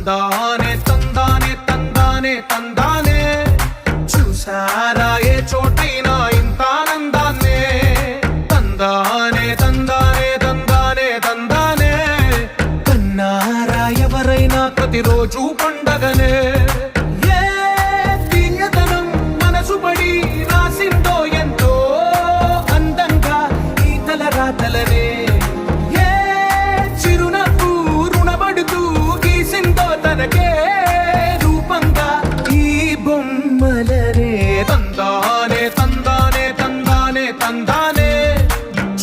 తందానే తందానే తందానే తందానే చూసారా ఏ చోటైనా ఇంత ఆనందాన్నే తందానే తందానే తందానే తందానే కన్నారా ఎవరైనా ప్రతిరోజు పండగనే రాతలనే ఏ చిరునవ్వు రుణపడుతూ గీసిందో తనకే రూపంగా ఈ బొమ్మలనే తందానే తందానే తందానే తందానే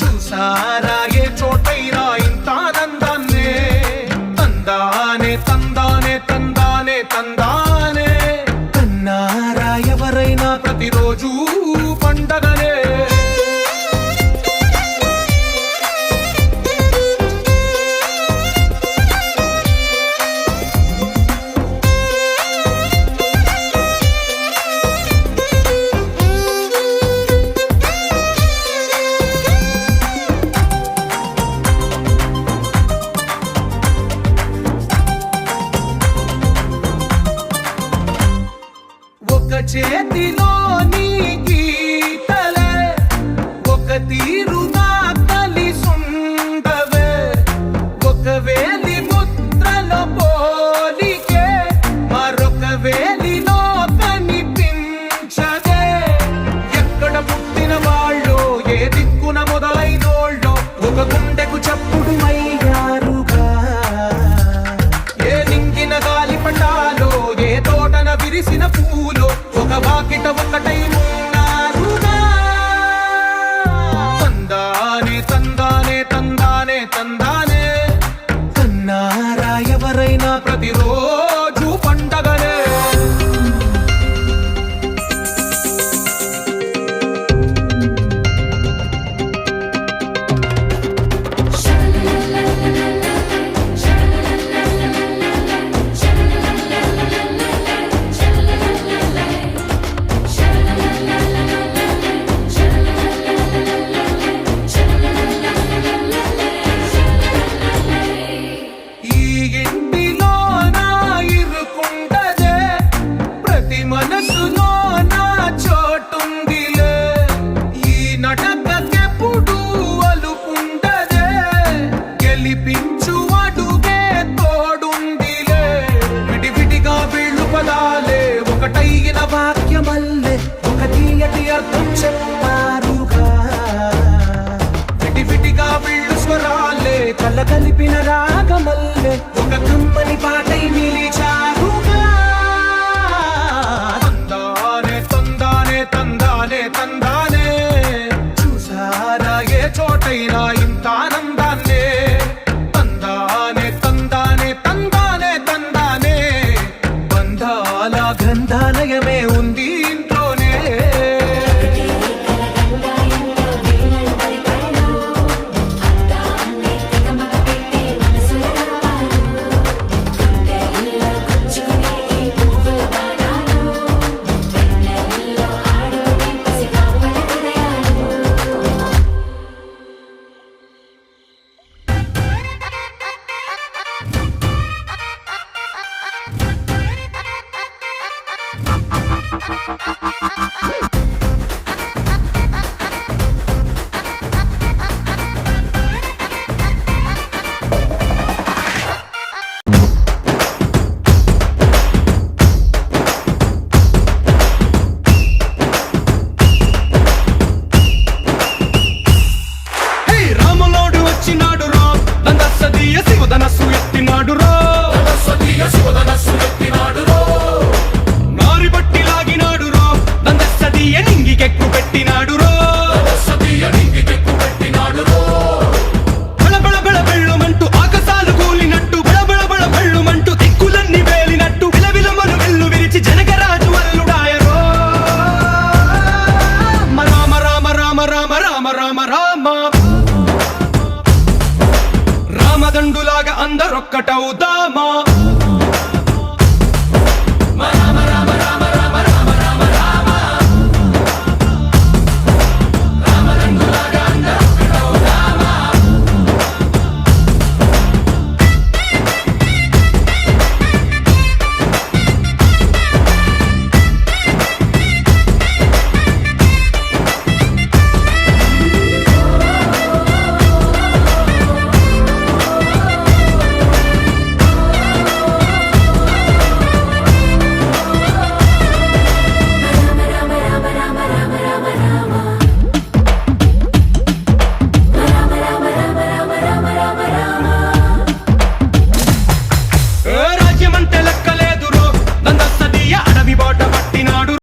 చూసారా ఏ చోటైనా ఇంత ఆనందాన్నే తందానే తందానే తందానే తందానే కన్నారా ఎవరైనా ప్రతిరోజు పండగనే చేతిలో నీ గీతలే ఒక తీరుగా కలిసుండవే ఒక వేలి ముద్రలో పోలికే మరొక వేలిలో కనిపించదే ఎక్కడ పుట్టిన వాళ్ళు ఏ దిక్కున మొదలైనోళ్ళో ఒక గుండెకు చప్పుడు అయ్యారుగా ఏ నింగిన గాలి పటాలో ఏ తోటన విరిసిన పూలో ఒక వాకిట ఒకటై ఉన్నారుగా తందానే తందానే తందానే తందానే కన్నారా ఎవరైనా ప్రతిరోజు పండగనే మనసులో నా చోటుందిలే ఈ నటకెప్పుడు అలుపుండదే గెలిపించు అడుగే తోడుందిలే విడివిడిగా వీళ్ళు పదాలే ఒకటైన వాక్యమల్లే ఒక తీయటి అర్థం చెప్పారుగా విడివిడిగా వీళ్ళు స్వరాలే కలగలిపిన రాగమల్లే ఒక కమ్మని పాటై నిలిచారుగా తందానే తందానే చూసారా ఏ చోటైనా ఇంత ఆనందాన్నే తందానే తందానే తందానే తందానే బంధాల గ్రంథాలయమే ఉంది ఇంట్లోనే నారి బట్టి లాగినాడు రో దందస్తీయ నింగికెక్కు పెట్టినాడు రో బళబళ బళ బెళ్ళుమంటూ ఆకాశాలు కూలినట్టు బళబళ బళ బెళ్ళుమంటూ దిక్కులన్నీ వేలినట్టు విలవిలమలు వెల్లు విరిచి జనకరాజు అల్లుడాయరో రామ రామ రామ రామ రామ రామ రామ రామదండులాగా అందరొక్కటవుదామా